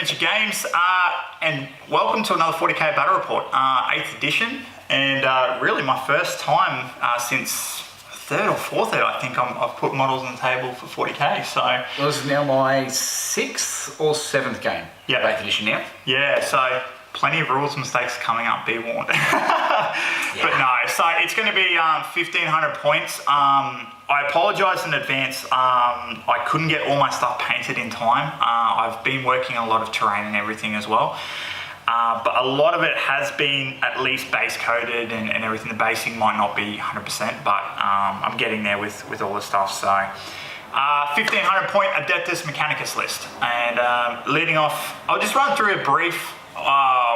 Miniature Games, and welcome to another 40K Battle Report, 8th edition, and really my first time since 3rd or 4th I think I've put models on the table for 40K, so... Well, this is now my 6th or 7th game, yeah. 8th edition now. Yeah, so plenty of rules mistakes coming up, be warned. But no, so it's going to be 1,500 points. I apologise in advance, I couldn't get all my stuff painted in time. I've been working a lot of terrain and everything as well. But a lot of it has been at least base coded and everything. The basing might not be 100%, but I'm getting there with all the stuff. So 1,500 point Adeptus Mechanicus list. And leading off, I'll just run through a brief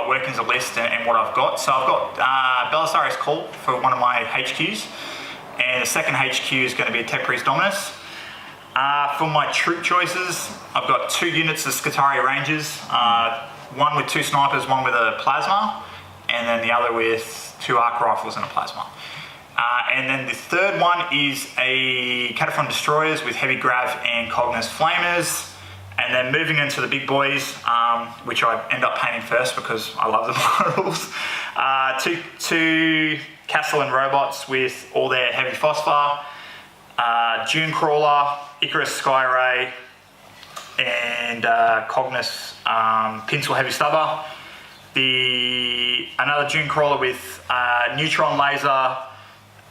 workings of list and what I've got. So I've got Belisarius Call for one of my HQs. And the second HQ is going to be a Tech Priest Dominus. For my troop choices, I've got 2 units of Scutari Rangers, one with 2 snipers, one with a plasma, and then the other with 2 arc rifles and a plasma. And then the third one is a Cataphron Destroyers with heavy grav and Cognos Flamers. And then moving into the big boys, which I end up painting first because I love the models. Two Castellan robots with all their heavy phosphor, Dune Crawler, Icarus Skyray, and Cognos Pinsel Heavy Stubber. Another Dune Crawler with Neutron Laser,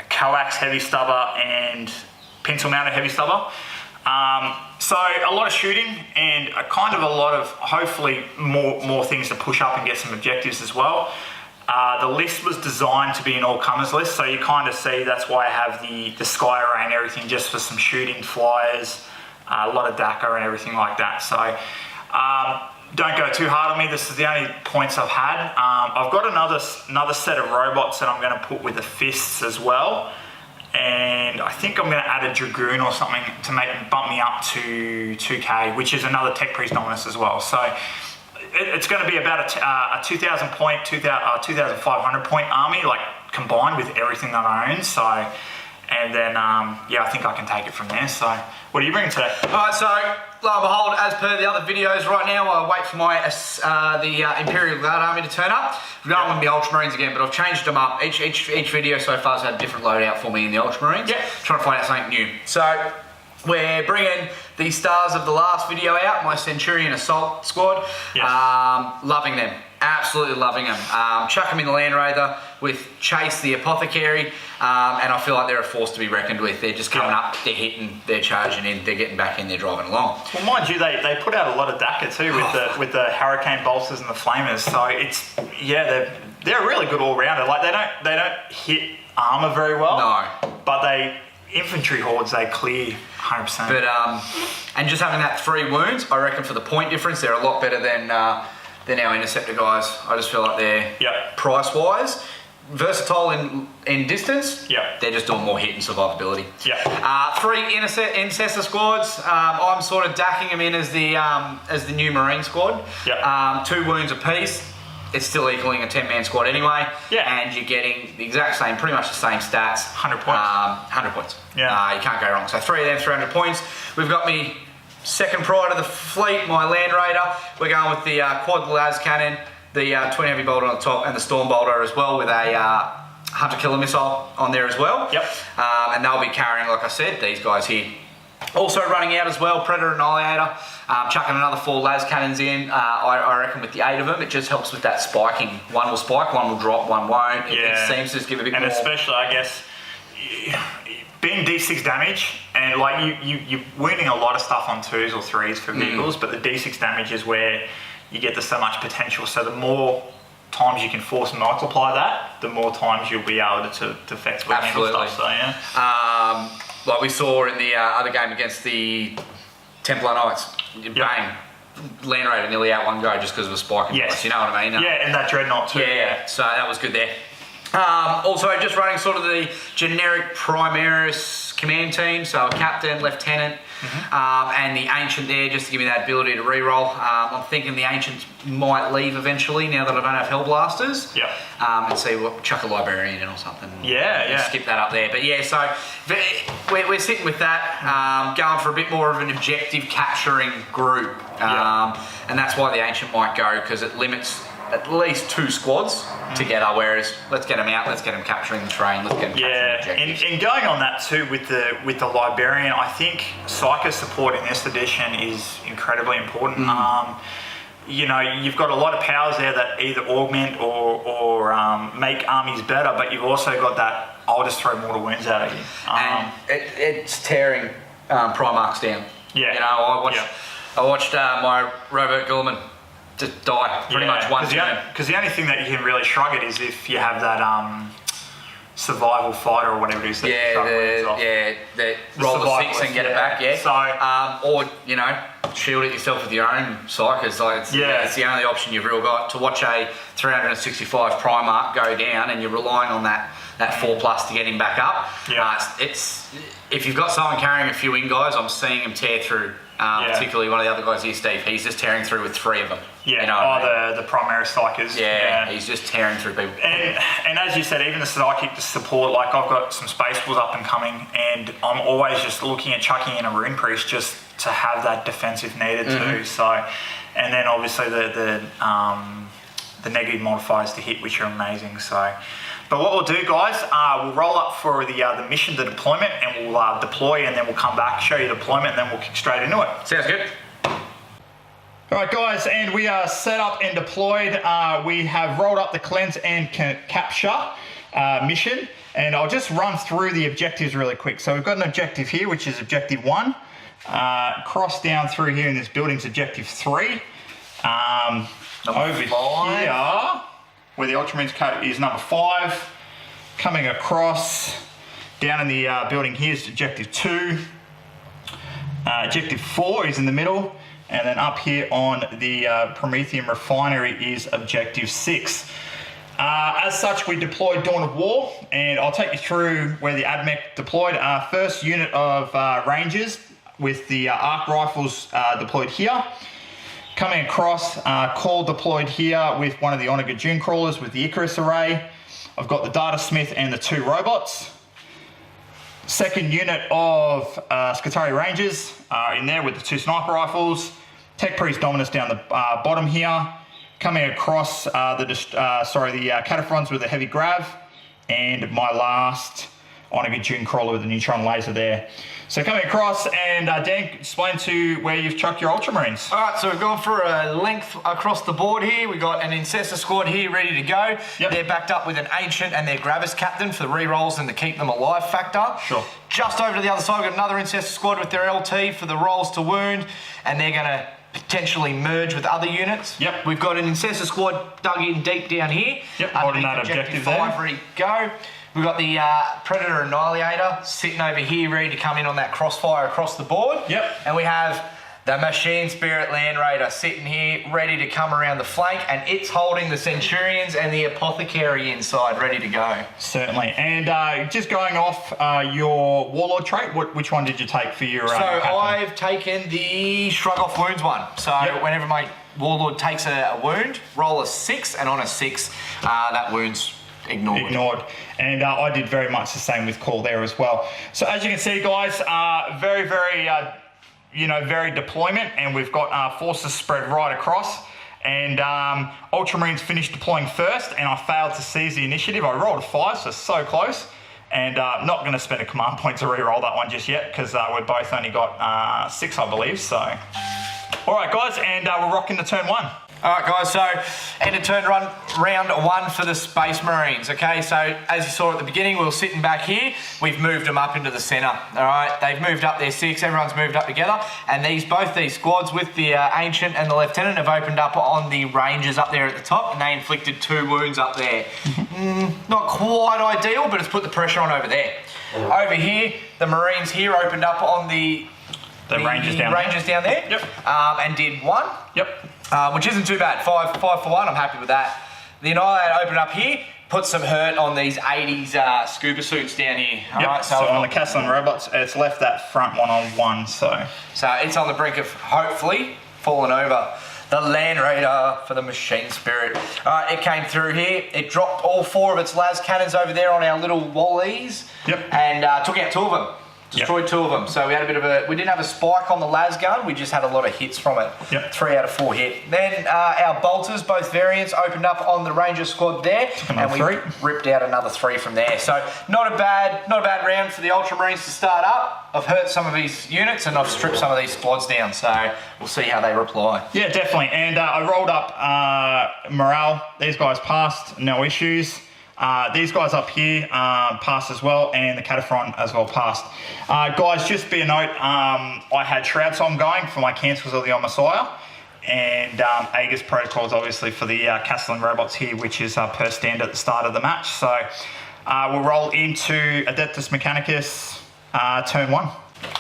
Coax Heavy Stubber, and Pencil Mounted Heavy Stubber. So a lot of shooting and a lot of hopefully more things to push up and get some objectives as well. The list was designed to be an all-comers list, so you kind of see that's why I have the sky array and everything, just for some shooting, flyers, a lot of DACA and everything like that. So don't go too hard on me. This is the only points I've had. I've got another set of robots that I'm going to put with the fists as well. And I think I'm going to add a Dragoon or something to bump me up to 2K, which is another Tech Priest Dominus as well. So it's going to be about a 2,000 point, 2,500 point army, like combined with everything that I own. So, and then yeah, I think I can take it from there. So, what are you bringing today? All right, so lo and behold, as per the other videos, right now I wait for my the Imperial Guard army to turn up. We're going with the Ultramarines again, but I've changed them up. Each video so far has had a different loadout for me in the Ultramarines. Yeah. Trying to find out something new. So we're bringing the stars of the last video out, my Centurion Assault Squad. Yes. Loving them. Absolutely loving them. Chuck them in the Land Raider with Chase the Apothecary, and I feel like they're a force to be reckoned with. They're just coming up, they're hitting, they're charging in, they're getting back in, they're driving along. Well, mind you, they put out a lot of DACA too with the Hurricane Bolsters and the Flamers. So it's they're really good all rounder. Like they don't hit armor very well. No. But infantry hordes they clear 100%. But and just having that 3 wounds, I reckon for the point difference, they're a lot better than our Interceptor guys. I just feel like they're price-wise, versatile in distance. Yeah. They're just doing more hit and survivability. Yeah. 3 Intercessor squads. I'm sort of dacking them in as the new Marine squad. Yeah. 2 wounds apiece. It's still equaling a 10-man squad anyway. Yeah. And you're getting the exact same, pretty much the same stats. 100 points. 100 points. Yeah. You can't go wrong. So 3 of them, 300 points. We've got me second pride of the fleet, my Land Raider. We're going with the quad las cannon, the twin heavy bolter on the top, and the storm bolter as well, with a hunter killer missile on there as well. Yep. And they'll be carrying, like I said, these guys here. Also running out as well, Predator Annihilator, chucking another 4 las cannons in. I reckon with the 8 of them, it just helps with that spiking. One will spike, one will drop, one won't. It seems to just give a bit more. And especially, I guess, being D6 damage, and like you're wounding a lot of stuff on 2s or 3s for vehicles, but the D6 damage is where you get so much potential. So the more times you can force multiply that, the more times you'll be able to effectively handle stuff. So yeah. Like we saw in the other game against the Templar Knights, bang, Land Raider nearly out one go just because of a spike. Yes. You know what I mean? Yeah, and that Dreadnought too. Yeah, so that was good there. Also, just running sort of the generic Primaris command team, so a captain, lieutenant, and the ancient there, just to give me that ability to reroll. I'm thinking the ancients might leave eventually now that I don't have Hellblasters. Yep. And see what chuck a librarian in or something. Yeah. Skip that up there. But yeah, so we're sitting with that, going for a bit more of an objective capturing group, and that's why the ancient might go, because it limits at least 2 squads together, whereas let's get them out, let's get them capturing the terrain, let's get them capturing objectives. And going on that too with the librarian, I think psycho support in this edition is incredibly important. You know, you've got a lot of powers there that either augment or make armies better, but you've also got that I'll just throw mortal wounds at you. And it's tearing Primarchs down. Yeah. You know, I watched my Robert Guilliman just die pretty much one turn. Because the only thing that you can really shrug it is if you have that survival fighter or whatever it is. That roll the 6 and get it back. Yeah. So, or you know, shield it yourself with your own psychers. Like it's the only option you've really got to watch a 365 Primarch go down, and you're relying on that 4+ to get him back up. It's if you've got someone carrying a few in guys, I'm seeing him tear through. Particularly one of the other guys here, Steve. He's just tearing through with 3 of them. Yeah. You know the primary psychers. Yeah, he's just tearing through people. And as you said, even the psychic support, like I've got some Space Wolves up and coming, and I'm always just looking at chucking in a Rune Priest just to have that defensive needed too. So, and then obviously the negative modifiers to hit, which are amazing. So. But what we'll do, guys, we'll roll up for the mission, the deployment, and we'll deploy, and then we'll come back, show you deployment, and then we'll kick straight into it. Sounds good. All right, guys, and we are set up and deployed. We have rolled up the cleanse and capture mission, and I'll just run through the objectives really quick. So we've got an objective here, which is objective 1. Cross down through here in this building's objective 3. Over here, where the Ultramarines code is number 5. Coming across, down in the building here is objective 2. Objective 4 is in the middle. And then up here on the Prometheum refinery is objective 6. As such, we deployed Dawn of War, and I'll take you through where the AdMech deployed. First unit of Rangers with the arc rifles deployed here. Coming across, Call deployed here with one of the Onaga Dune Crawlers with the Icarus array. I've got the Data Smith and the 2 robots. Second unit of Skitarii Rangers in there with the 2 sniper rifles. Tech Priest Dominus down the bottom here. Coming across the Cataphrons with a heavy grav. And my last Onaga Dune Crawler with the neutron laser there. So coming across, and Dan, explain to where you've chucked your Ultramarines. All right, so we've gone for a length across the board here. We've got an Incessor squad here ready to go. Yep. They're backed up with an Ancient and their Gravis Captain for the re-rolls and the keep them alive factor. Sure. Just over to the other side, we've got another Incessor squad with their LT for the rolls to wound, and they're going to potentially merge with other units. Yep. We've got an Incessor squad dug in deep down here. Yep, holding that objective 5 there. ready to go. We've got the Predator Annihilator sitting over here ready to come in on that crossfire across the board. Yep. And we have the Machine Spirit Land Raider sitting here ready to come around the flank, and it's holding the Centurions and the Apothecary inside ready to go. Certainly. And just going off your Warlord trait, which one did you take for your captain? I've taken the Shrug Off Wounds one. So whenever my Warlord takes a wound, roll a 6, and on a 6, that wound's ignored. And I did very much the same with Call there as well. So as you can see, guys, very varied deployment, and we've got forces spread right across. And Ultramarines finished deploying first, and I failed to seize the initiative. I rolled a 5, so close. And not going to spend a command point to re-roll that one just yet, because we both only got 6, I believe. So, all right, guys, and we're rocking the turn 1. All right, guys, so end of turn round 1 for the Space Marines, okay? So as you saw at the beginning, we were sitting back here. We've moved them up into the centre, all right? They've moved up their 6, everyone's moved up together, and both these squads with the Ancient and the Lieutenant have opened up on the Rangers up there at the top, and they inflicted 2 wounds up there. Not quite ideal, but it's put the pressure on over there. Over here, the Marines here opened up on the Rangers down there. Yep. And did 1. Yep. Which isn't too bad. 5 for 1, I'm happy with that. The Annihilator opened up here, put some hurt on these 80s scuba suits down here. Yep. Alright, so on the Castellan robots, it's left that front one on one, so it's on the brink of hopefully falling over. The Land Raider for the Machine Spirit. Alright, it came through here. It dropped all 4 of its las cannons over there on our little wallies. Yep. And took out 2 of them. Destroyed 2 of them. So we had a bit of we didn't have a spike on the las gun, we just had a lot of hits from it. Yep. 3 out of 4 hit. Then our bolters, both variants, opened up on the Ranger squad there. And we ripped out another 3 from there. So not a bad round for the Ultramarines to start up. I've hurt some of these units and I've stripped some of these squads down, so we'll see how they reply. Yeah, definitely. And I rolled up morale. These guys passed, no issues. These guys up here passed as well, and the Cataphront as well passed. Guys, just be a note, I had Shroud Psalm going for my Cancels of the Old Messiah, and Aegis Protocols obviously for the Castellan robots here, which is per standard at the start of the match. So we'll roll into Adeptus Mechanicus turn 1.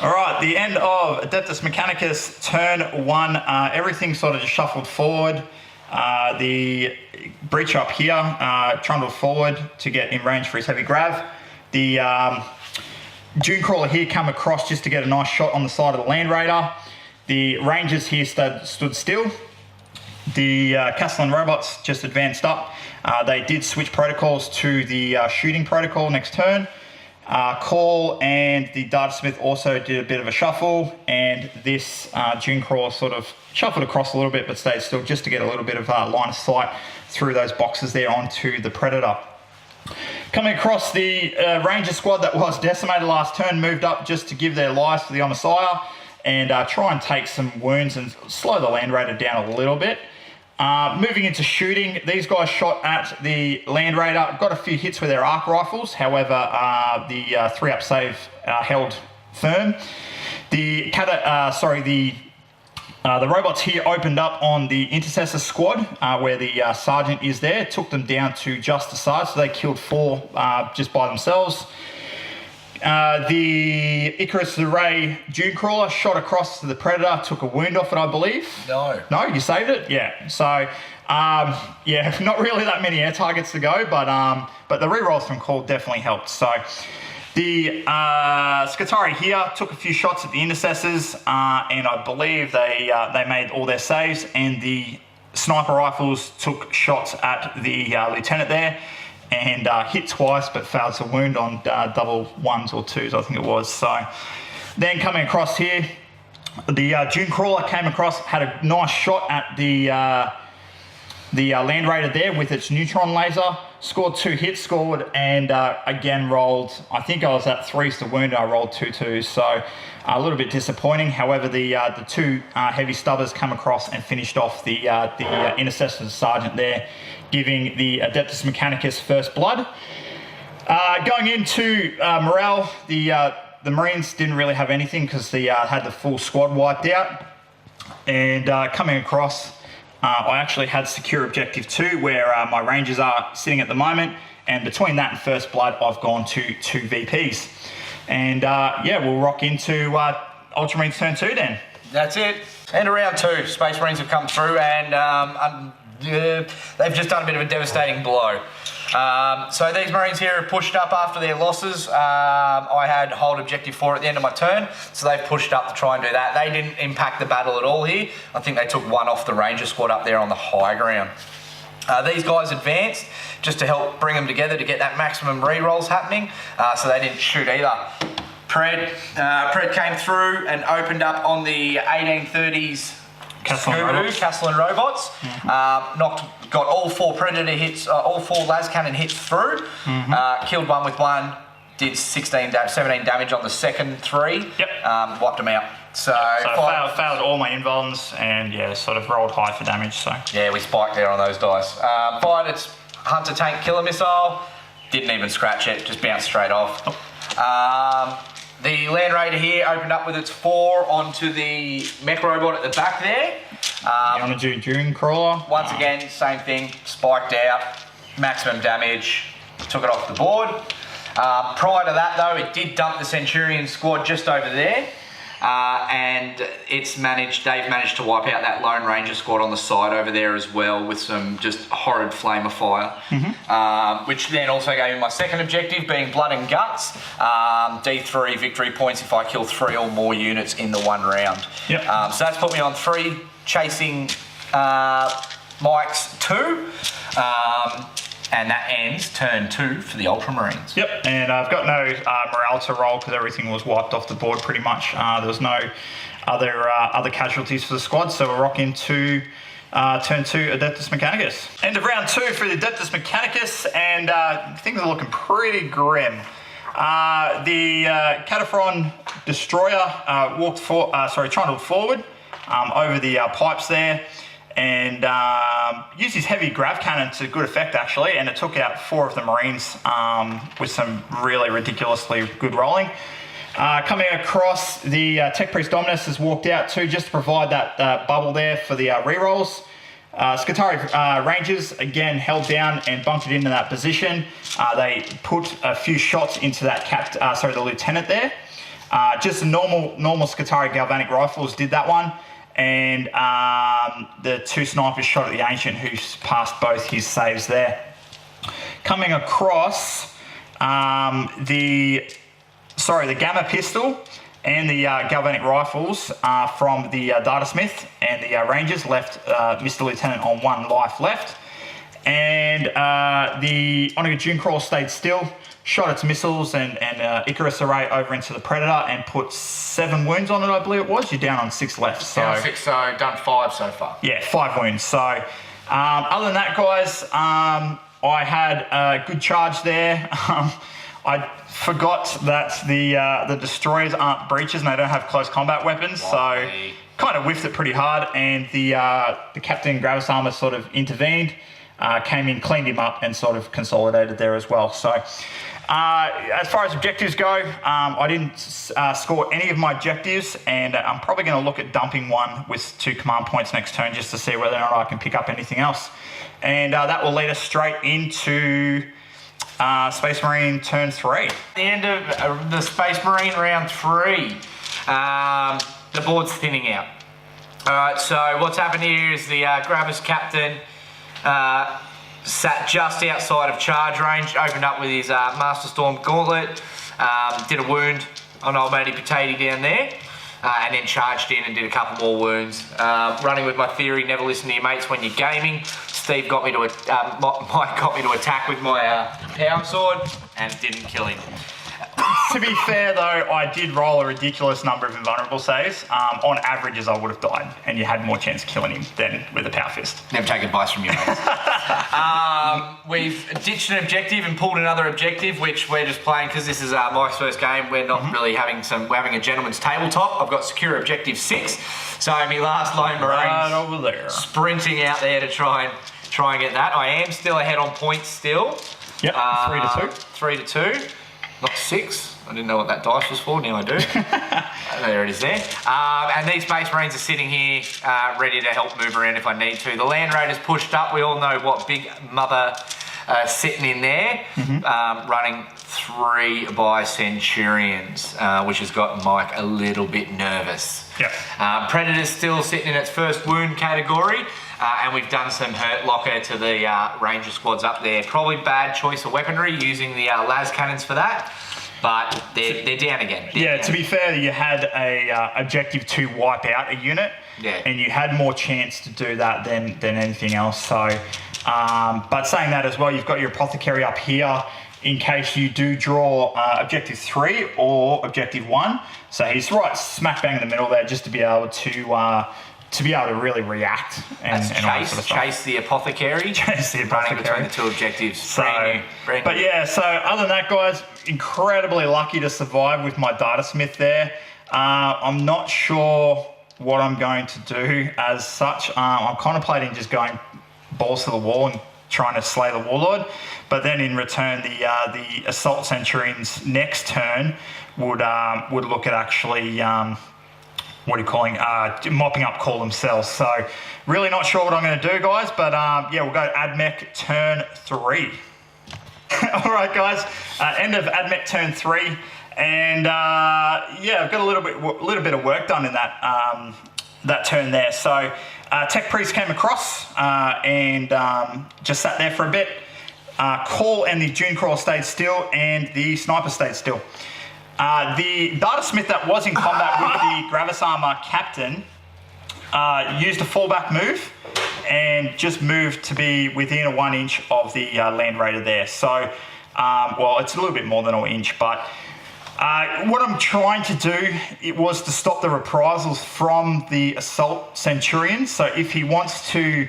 All right, the end of Adeptus Mechanicus turn 1, everything sort of just shuffled forward. The breach up here trundled forward to get in range for his heavy grav. The Dune Crawler here come across just to get a nice shot on the side of the Land Raider. The Rangers here stood still. The Castellan robots just advanced up. They did switch protocols to the shooting protocol next turn. Call and the Data Smith also did a bit of a shuffle, and this Dune Crawler sort of shuffled across a little bit but stayed still just to get a little bit of line of sight through those boxes there onto the Predator. Coming across, the Ranger squad that was decimated last turn moved up just to give their lives to the Messiah and try and take some wounds and slow the Land Raider down a little bit. Moving into shooting, these guys shot at the Land Raider, got a few hits with their arc rifles, however the 3-up save held firm. The robots here opened up on the Intercessor squad where the Sergeant is there, took them down to just the side, so they killed 4 just by themselves. The Icarus the Ray Dune Crawler shot across to the Predator, took a wound off it, I believe. No. No, you saved it? Yeah. So, yeah, not really that many air targets to go, but the rerolls from Call definitely helped. So, the Scutari here took a few shots at the Intercessors, and I believe they made all their saves, and the sniper rifles took shots at the Lieutenant there, and hit twice but failed to wound on double 1s or 2s, I think it was. So then coming across here, the Dune Crawler came across, had a nice shot at the Land Raider there with its neutron laser, scored 2 hits, and again rolled, I think I was at 3s to wound, I rolled 2 2s, so a little bit disappointing. However, the 2 heavy stubbers come across and finished off the Intercessor Sergeant there, giving the Adeptus Mechanicus first blood. Going into morale, the Marines didn't really have anything because they had the full squad wiped out. And coming across, I actually had secure objective 2 where my Rangers are sitting at the moment, and between that and first blood I've gone to 2 VPs. And yeah, we'll rock into Ultramarines turn 2 then. That's it. And round 2, Space Marines have come through and they've just done a bit of a devastating blow. So these Marines here have pushed up after their losses. I had hold objective 4 at the end of my turn, so they've pushed up to try and do that. They didn't impact the battle at all here. I think they took 1 off the Ranger squad up there on the high ground. These guys advanced just to help bring them together to get that maximum re-rolls happening, so they didn't shoot either. Pred came through and opened up on the 1830s Castellan robots. Got all 4 Predator hits, all 4 las cannon hits through. Killed 1 with 1, did 17 damage on the second 3. Yep. Wiped them out. So failed all my invulns and yeah, sort of rolled high for damage. So yeah, we spiked there on those dice. Fired its Hunter Tank Killer Missile, didn't even scratch it, just bounced straight off. The Land Raider here opened up with its 4 onto the mech robot at the back there. you want to do Dune Crawler? Once again, same thing, spiked out, maximum damage, took it off the board. Prior to that though, it did dump the Centurion squad just over there. and they've managed to wipe out that Lone Ranger squad on the side over there as well with some just horrid flame of fire, which then also gave me my second objective, being Blood and Guts, D3 victory points if I kill 3 or more units in the 1 round. Yep. So that's put me on 3, chasing Mike's 2. And that ends turn 2 for the Ultramarines. Yep, and I've got no morale to roll because everything was wiped off the board pretty much. There was no other casualties for the squad, so we're rocking to turn 2 Adeptus Mechanicus. End of round 2 for the Adeptus Mechanicus, and things are looking pretty grim. The Cataphron Destroyer trundled forward over the pipes there, and used his heavy grav cannon to good effect actually, and it took out 4 of the Marines with some really ridiculously good rolling. Coming across, the Tech Priest Dominus has walked out too, just to provide that bubble there for the rerolls. Skitarii Rangers again held down and bunkered into that position. They put a few shots into that the lieutenant there. Just the normal Skitarii Galvanic Rifles did that one. And the 2 snipers shot at the Ancient, who passed both his saves there. Coming across, the Gamma Pistol and the Galvanic Rifles from the Data Smith and the Rangers left Mr. Lieutenant on 1 life left. And the Onaga Junecrawl stayed still, shot its missiles and Icarus Array over into the Predator and put 7 wounds on it, I believe it was. You're down on 6 left. So down 6, so done 5 so far. Yeah, 5 wounds. So other than that, guys, I had a good charge there. I forgot that the destroyers aren't breaches and they don't have close combat weapons, so kind of whiffed it pretty hard. And the Captain Gravis Armor sort of intervened, came in, cleaned him up, and sort of consolidated there as well. So as far as objectives go, I didn't score any of my objectives, and I'm probably going to look at dumping 1 with 2 command points next turn just to see whether or not I can pick up anything else. And that will lead us straight into Space Marine turn 3. At the end of the Space Marine round 3, the board's thinning out. Alright, so what's happened here is the Gravis Captain sat just outside of charge range, opened up with his Master Storm Gauntlet, did a wound on old matey Potato down there, and then charged in and did a couple more wounds. Running with my theory, never listen to your mates when you're gaming. Mike got me to attack with my power sword and didn't kill him. To be fair though, I did roll a ridiculous number of invulnerable saves. On averages, I would have died, and you had more chance of killing him than with a power fist. Never take advice from you mates. We've ditched an objective and pulled another objective, which we're just playing because this is Mike's first game. We're not really having we're having a gentleman's tabletop. I've got secure objective 6, so my last Lone Marine right over there, sprinting out there to try and get that. I am still ahead on points still. Yep, 3-2. 3-2. Not 6. I didn't know what that dice was for. Now I do. There it is there. And these Space Marines are sitting here ready to help move around if I need to. The Land Raiders pushed up. We all know what big mother sitting in there. Running 3 by Centurions, which has got Mike a little bit nervous. Yep. Predator's still sitting in its first wound category. And we've done some hurt locker to the Ranger squads up there. Probably bad choice of weaponry using the las cannons for that, but they're down again. To be fair, you had a objective to wipe out a unit, and you had more chance to do that than anything else. So, but saying that as well, you've got your Apothecary up here in case you do draw objective 3 or objective 1. So he's right smack bang in the middle there, just to be able to really react and all that sort of stuff. Chase the Apothecary. Chase the Apothecary. Running between the 2 objectives. So, brand but new. yeah, so other than that, guys, incredibly lucky to survive with my Data Smith there. I'm not sure what I'm going to do as such. I'm contemplating just going balls to the wall and trying to slay the Warlord. But then in return, the Assault Centurions next turn would look at actually... mopping up call themselves. So really not sure what I'm going to do, guys, but we'll go Admech turn 3. All right, guys, end of Admech turn 3, And yeah, I've got a little bit of work done in that turn there. So Tech Priest came across and just sat there for a bit. Call and the Dune Crawler stayed still, and the Sniper stayed still. The Data Smith that was in combat with the Gravis Armor Captain used a fallback move and just moved to be within a 1 inch of the Land Raider there. So, well, it's a little bit more than an inch, but what I'm trying to do was to stop the reprisals from the Assault Centurions. So if he wants to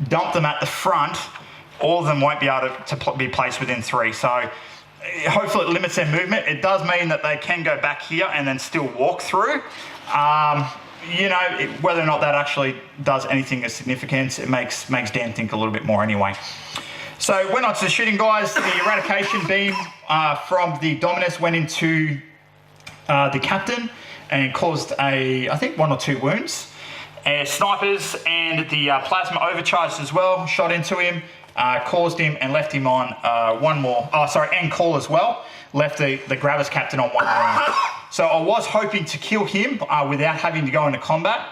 dump them at the front, all of them won't be able to be placed within 3. So hopefully it limits their movement. It does mean that they can go back here and then still walk through. You know, whether or not that actually does anything of significance, it makes Dan think a little bit more anyway. So went on to the shooting, guys. The eradication beam from the Dominus went into the captain and caused I think 1 or 2 wounds. And snipers and the plasma overcharged as well, shot into him, caused him and left him on one more. Oh, sorry, and call as well. Left the Gravis captain on 1 wound. So I was hoping to kill him without having to go into combat.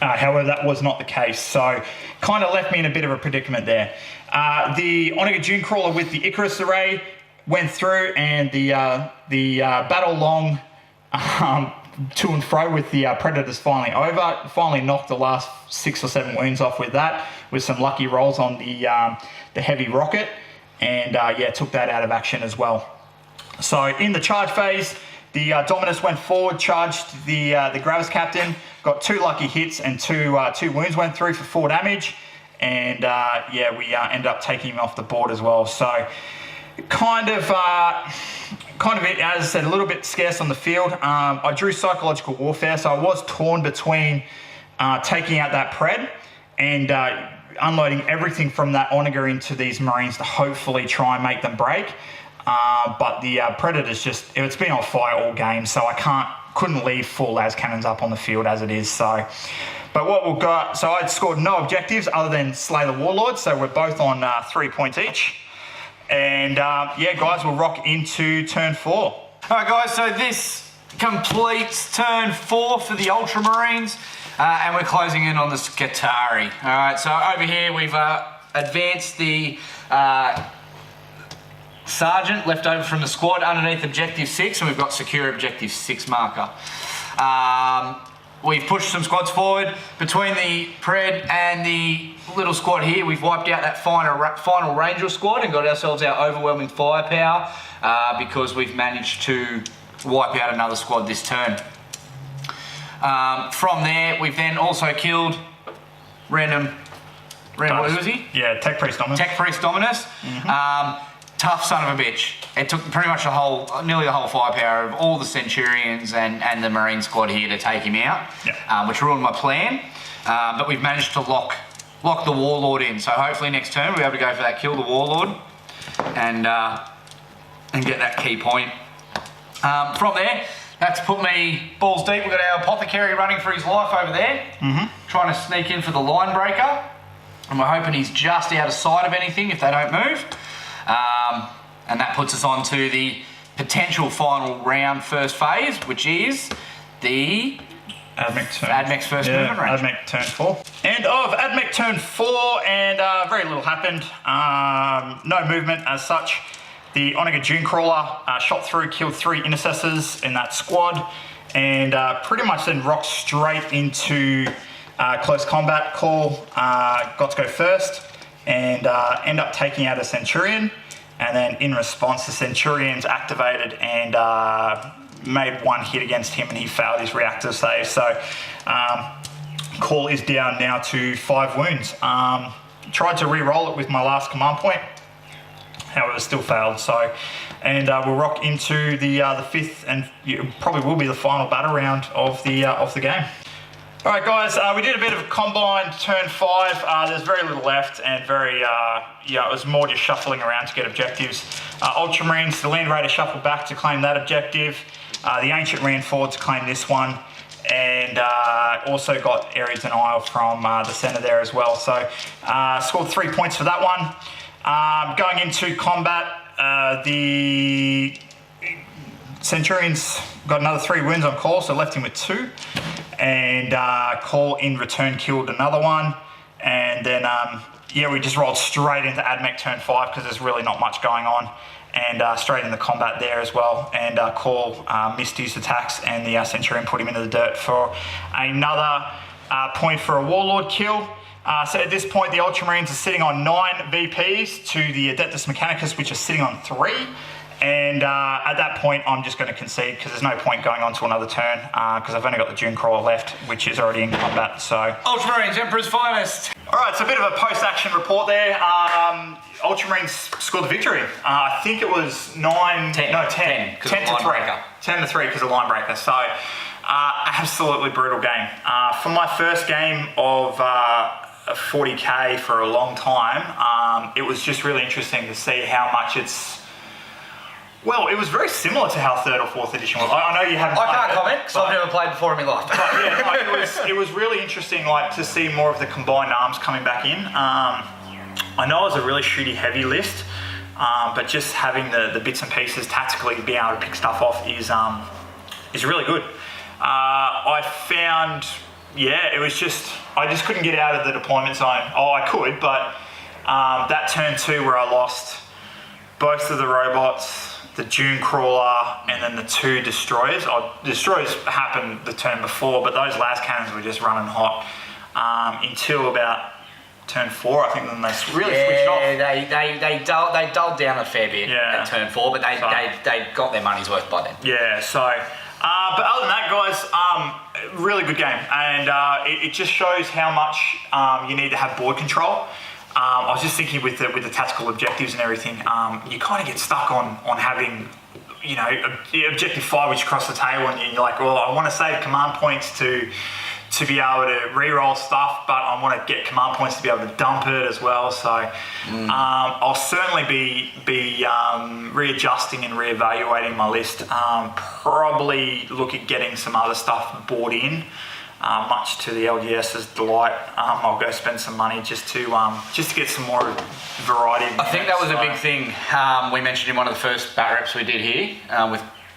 However, that was not the case. So kind of left me in a bit of a predicament there. The Onega Dune Crawler with the Icarus array went through, and the battle long to and fro with the Predators finally over. Finally knocked the last 6 or 7 wounds off with that, with some lucky rolls on the heavy rocket, and yeah, took that out of action as well. So in the charge phase, the Dominus went forward, charged the Gravis captain, got 2 lucky hits, and 2 wounds went through for 4 damage. And yeah, we ended up taking him off the board as well. So kind of, as I said, a little bit scarce on the field. I drew Psychological Warfare, so I was torn between taking out that Pred and unloading everything from that Onega into these Marines to hopefully try and make them break. But the Predators it's been on fire all game, so I couldn't leave full las cannons up on the field as it is. So, but what we've got, so I'd scored no objectives other than slay the Warlord, so we're both on 3 points each. And yeah, guys, we'll rock into turn 4. All right, guys, so this completes turn 4 for the Ultramarines, and we're closing in on the Skitarii. All right, so over here we've advanced the Sergeant left over from the squad underneath Objective 6, and we've got secure Objective 6 marker. We've pushed some squads forward. Between the Pred and the little squad here, we've wiped out that final Ranger squad and got ourselves our overwhelming firepower because we've managed to wipe out another squad this turn. From there, we've then also killed random who was he? Yeah, Tech Priest Dominus. Tech Priest Dominus. Mm-hmm. Tough son of a bitch. It took pretty much nearly the whole firepower of all the Centurions and the Marine squad here to take him out, which ruined my plan. But we've managed to lock the Warlord in. So hopefully next turn we'll be able to go for that, kill the Warlord, and get that key point. From there, that's put me balls deep. We've got our Apothecary running for his life over there, trying to sneak in for the line breaker. And we're hoping he's just out of sight of anything if they don't move. And that puts us on to the potential final round first phase, which is the Admech's first movement range. Admech turn 4. End of Admech turn 4, and very little happened. No movement as such. The Onega Dune Crawler shot through, killed 3 intercessors in that squad, and pretty much then rocked straight into close combat. Call got to go first and end up taking out a Centurion. And then in response, the Centurions activated and made 1 hit against him, and he failed his reactor save. So Call is down now to 5 wounds. Tried to re-roll it with my last command point, however still failed. So, and we'll rock into the 5th, and probably will be the final battle round of the game. All right, guys, we did a bit of a combine turn 5. There's very little left, and it was more just shuffling around to get objectives. Ultramarines, the Land Raider shuffled back to claim that objective. The Ancient ran forward to claim this one, and also got Ares and Isle from the centre there as well. So scored 3 points for that one. Going into combat, the Centurions got another 3 wounds on Call, so left him with 2. And Call in return killed another one. And then, yeah, we just rolled straight into Admech turn 5 because there's really not much going on. And straight into combat there as well. And Call missed his attacks, and the Centurion put him into the dirt for another point for a Warlord kill. So at this point, the Ultramarines are sitting on 9 VPs to the Adeptus Mechanicus, which are sitting on 3. And at that point, I'm just going to concede because there's no point going on to another turn because I've only got the Dune Crawler left, which is already in combat. So Ultramarines, Emperor's finest. All right, so a bit of a post-action report there. Ultramarines scored the victory. I think it was 10 to 3. 10 to 3 because of line breaker. So absolutely brutal game. For my first game of 40K for a long time, it was just really interesting to see how much it's. Well, it was very similar to how 3rd or 4th edition was. I know you haven't. I can't comment because I've never played before in my life. But yeah, no, it was really interesting, like to see more of the combined arms coming back in. I know it was a really shooty heavy list, but just having the bits and pieces tactically, being able to pick stuff off is really good. I found, yeah, it was just I just couldn't get out of the deployment zone. Oh, I could, but that turn 2 where I lost both of the robots, the Dune Crawler, and then the 2 destroyers. Destroyers happened the turn before, but those las cannons were just running hot until about turn 4, I think. Then they really switched off. Yeah, they dulled down a fair bit at turn 4, but they got their money's worth by then. Yeah, so. But other than that, guys, really good game, and it just shows how much you need to have board control. I was just thinking with the tactical objectives and everything, you kind of get stuck on having, you know, objective 5 which across the table, and you're like, well, I want to save command points to be able to re-roll stuff, but I want to get command points to be able to dump it as well. So I'll certainly be readjusting and reevaluating my list. Probably look at getting some other stuff bought in. Much to the LGS's delight, I'll go spend some money just to get some more variety. I think that was a big thing we mentioned in one of the first bat reps we did here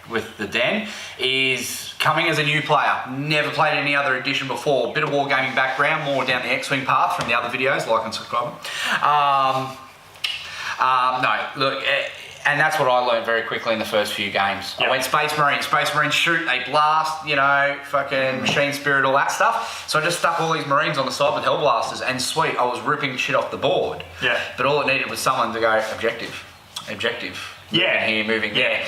with the Den, is coming as a new player. Never played any other edition before. Bit of wargaming background, more down the X-Wing path from the other videos, like and subscribe. No, look. And that's what I learned very quickly in the first few games. Yep. I went Space Marines shoot, they blast, you know, fucking machine spirit, all that stuff. So I just stuck all these Marines on the side with Hell Blasters, and sweet, I was ripping shit off the board. Yeah. But all it needed was someone to go, objective. Yeah. Moving there.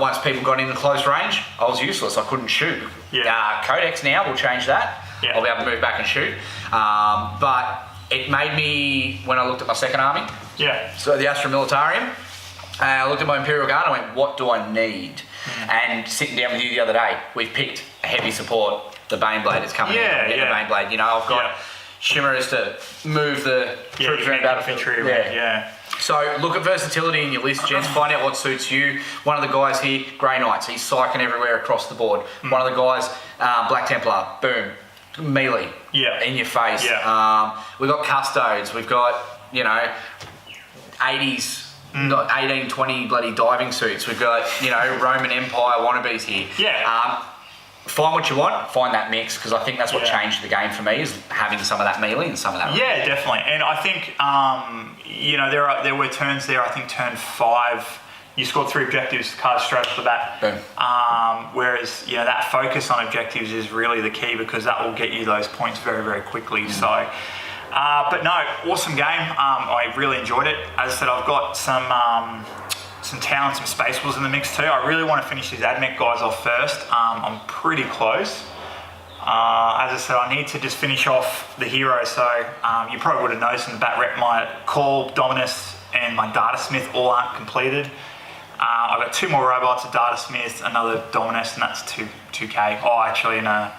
Once people got into close range, I was useless, I couldn't shoot. Yeah. Codex now will change that. Yeah. I'll be able to move back and shoot. But it made me, when I looked at my second army, so the Astra Militarum, I looked at my Imperial Guard and I went, what do I need? And sitting down with you the other day, we've picked a heavy support. The Baneblade is coming in. The Baneblade. You know, I've got Shimmers to move the troops around battlefield. So look at versatility in your list, gents. Find out what suits you. One of the guys here, Grey Knights. He's psyching everywhere across the board. One of the guys, Black Templar. Boom. Melee. In your face. We've got Custodes. We've got, you know, 80s. 18, 20 bloody diving suits. We've got, you know, Roman Empire wannabes here. Find what you want, find that mix, because I think that's what changed the game for me, is having some of that melee and some of that. Yeah, definitely. And I think, you know, there were turns there, I think turn 5, you scored 3 objectives, cards straight off the bat. Boom. Whereas, you know, that focus on objectives is really the key, because that will get you those points very, very quickly. So. But no, awesome game. I really enjoyed it. As I said, I've got some talent, some Space Wolves in the mix too. I really want to finish these Admech guys off first. I'm pretty close. As I said, I need to just finish off the heroes. So you probably would have noticed in the bat rep, my Call, Dominus, and my Data Smith all aren't completed. I've got 2 more robots, a Data Smith, another Dominus, and that's 2K. Oh, actually, in a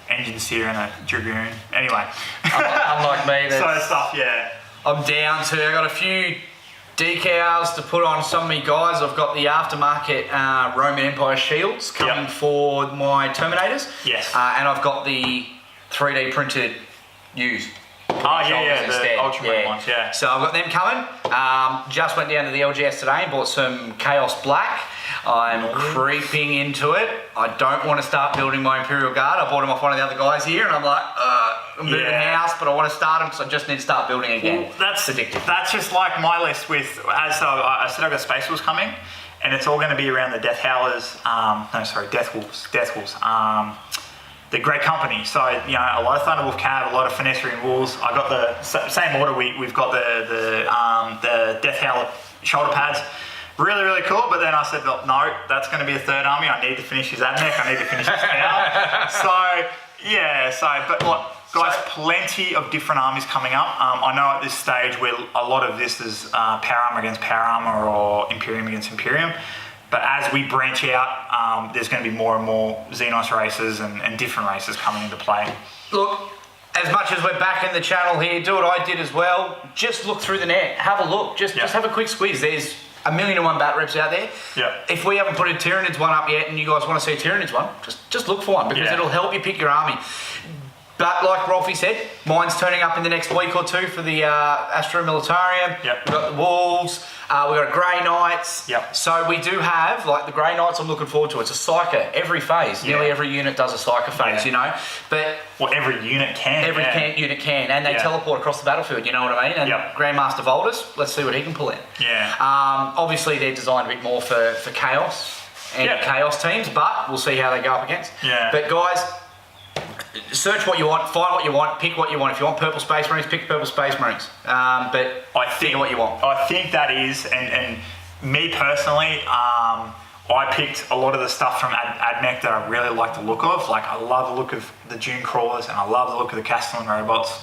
Engine Seer and a Dragoon. Anyway. Unlike me. So stuff, I'm down to, I got a few decals to put on some of my guys. I've got the aftermarket Roman Empire shields coming for my Terminators. Yes. And I've got the 3D printed U's. Ultramarine shoulders the instead. Ultramarine ones, yeah. So I've got them coming. Just went down to the LGS today and bought some Chaos Black. I'm creeping into it. I don't want to start building my Imperial Guard. I bought them off one of the other guys here, and I'm like, I'm moving house, but I want to start them, so I just need to start building again. Well, that's addictive. That's just like my list with, as I said, I've got Space Wolves coming, and it's all going to be around the Death Howlers, Death Wolves. The Great Company. So, you know, a lot of Thunderwolf Cav, a lot of Finesserian Wolves. I got the same order. We've got the Death Howler shoulder pads. Really, really cool. But then I said, no, that's going to be a third army. I need to finish his Admech. I need to finish his Cow. But look, guys, plenty of different armies coming up. I know at this stage where a lot of this is power armor against power armor or Imperium against Imperium. But as we branch out, there's going to be more and more Xenos races and different races coming into play. Look, as much as we're back in the channel here, do what I did as well. Just look through the net. Have a look. Just have a quick squeeze. There's 1,000,001 bat reps out there. Yeah. If we haven't put a Tyranids one up yet and you guys want to see a Tyranids one, just look for one because it'll help you pick your army. But like Rolfie said, mine's turning up in the next week or two for the Astro Militarium. Yep. We've got the Wolves. We've got Grey Knights. Yep. So we do have, like the Grey Knights I'm looking forward to. It's a Psyker every phase. Yeah. Nearly every unit does a Psyker phase, you know. But well, every unit can. Every unit can. And they teleport across the battlefield, you know what I mean? And Grandmaster Voldus, let's see what he can pull in. Yeah. Obviously they're designed a bit more for Chaos and Chaos teams, but we'll see how they go up against. Yeah. But guys, search what you want, find what you want, pick what you want. If you want purple Space Marines, pick purple Space Marines. But I think what you want. I think that is, and me personally, I picked a lot of the stuff from Admech that I really like the look of. Like, I love the look of the Dune Crawlers, and I love the look of the Castellan robots.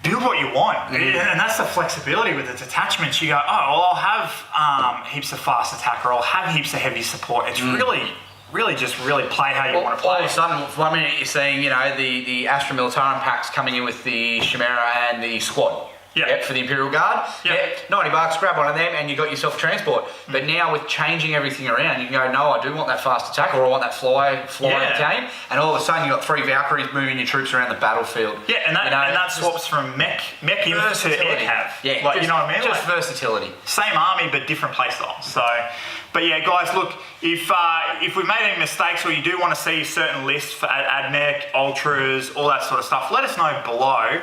Build what you want, and that's the flexibility with the detachments. You go, oh, well, I'll have heaps of fast attack, or I'll have heaps of heavy support. It's really just play how you want to play. All of a sudden, one minute you're seeing, you know, the Astra Militarum packs coming in with the Chimera and the squad. Yeah. For the Imperial Guard. Yeah. $90, grab one of them and you got yourself transport. But now with changing everything around, you can go, no, I do want that fast attack, or I want that fly battalion. And all of a sudden you got 3 Valkyries moving your troops around the battlefield. Yeah, and that swaps from mech to air cav. Yeah, like, you know what I mean? Just versatility. Same army, but different playstyle. So, but yeah, guys, look, if we made any mistakes or you do want to see certain lists for Admech, Ultras, all that sort of stuff, let us know below.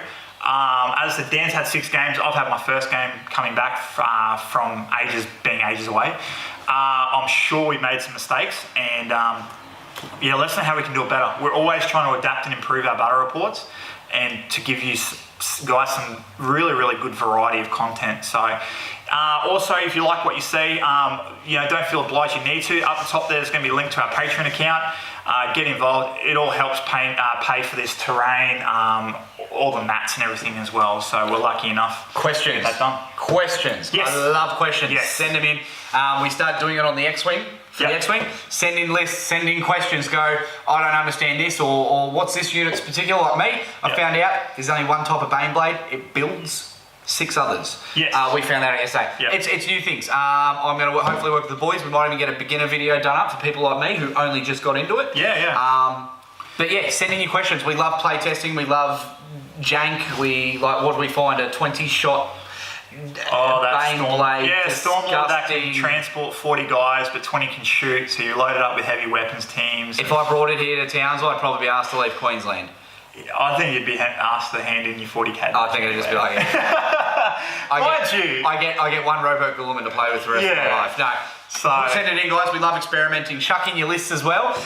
As the Dan's had 6 games, I've had my first game coming back from being ages away. I'm sure we made some mistakes, and let us know how we can do it better. We're always trying to adapt and improve our battle reports, and to give you guys some really, really good variety of content. So, also, if you like what you see, don't feel obliged you need to. Up the top there's going to be a link to our Patreon account. Get involved. It all helps pay for this terrain, all the mats and everything as well. So we're lucky enough questions. to get that done. Questions. Yes. I love questions. Yes. Send them in. We start doing it on the X-Wing. For the X-Wing, send in lists, send in questions, go, I don't understand this, or what's this unit's particular, like me. I found out there's only one type of Baneblade. It builds 6 others. Yes. We found out yesterday. Yep. It's new things. I'm going to hopefully work with the boys. We might even get a beginner video done up for people like me who only just got into it. But yeah, send in your questions. We love play testing. We love jank. We like, what do we find? A 20-shot Baneblade. Yeah, Stormlord that can transport 40 guys, but 20 can shoot. So you load it up with heavy weapons teams. If I brought it here to Townsville, I'd probably be asked to leave Queensland. I think you'd be asked to hand in your 40k. I think it'd just be like, I get one Robot Guilliman to play with the rest of my life. No. So send it in, guys. We love experimenting. Chuck in your lists as well.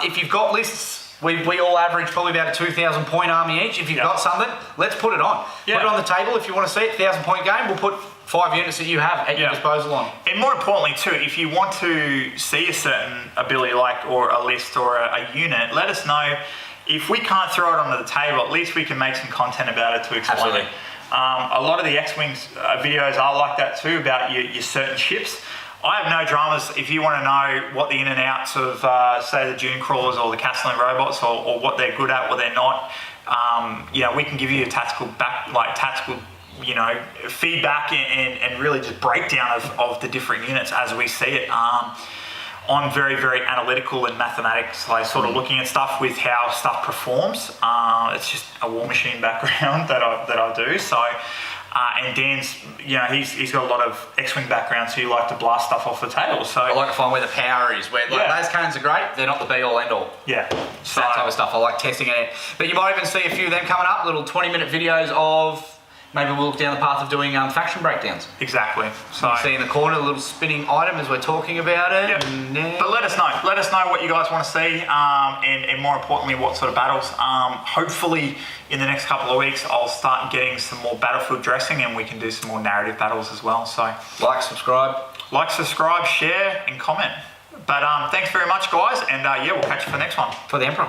If you've got lists, we all average probably about a 2,000 point army each. If you've got something, let's put it on. Put it on the table if you want to see it. 1,000 point game. We'll put 5 units that you have at your disposal on. And more importantly too, if you want to see a certain ability or a list or a unit, let us know. If we can't throw it onto the table, at least we can make some content about it to explain it. A lot of the X-Wings videos are like that too, about your certain ships. I have no dramas. If you want to know what the in and outs of, say, the Dune Crawlers or the Castellan robots, or what they're good at, what they're not, we can give you a tactical feedback and really just breakdown of the different units as we see it. I'm very, very analytical in mathematics, like sort of looking at stuff with how stuff performs. It's just a war machine background that I do. So, and Dan's, he's got a lot of X-Wing background, so you like to blast stuff off the table. So I like to find where the power is. Where those cannons are great, they're not the be-all, end-all. Yeah. So that type of stuff, I like testing it. But you might even see a few of them coming up, little 20-minute videos of. Maybe we'll look down the path of doing faction breakdowns. Exactly. So you see in the corner a little spinning item as we're talking about it. Yep. But let us know. Let us know what you guys want to see, and more importantly, what sort of battles. Hopefully, in the next couple of weeks, I'll start getting some more battlefield dressing, and we can do some more narrative battles as well. So like, subscribe, share, and comment. But thanks very much, guys, and we'll catch you for the next one. For the Emperor.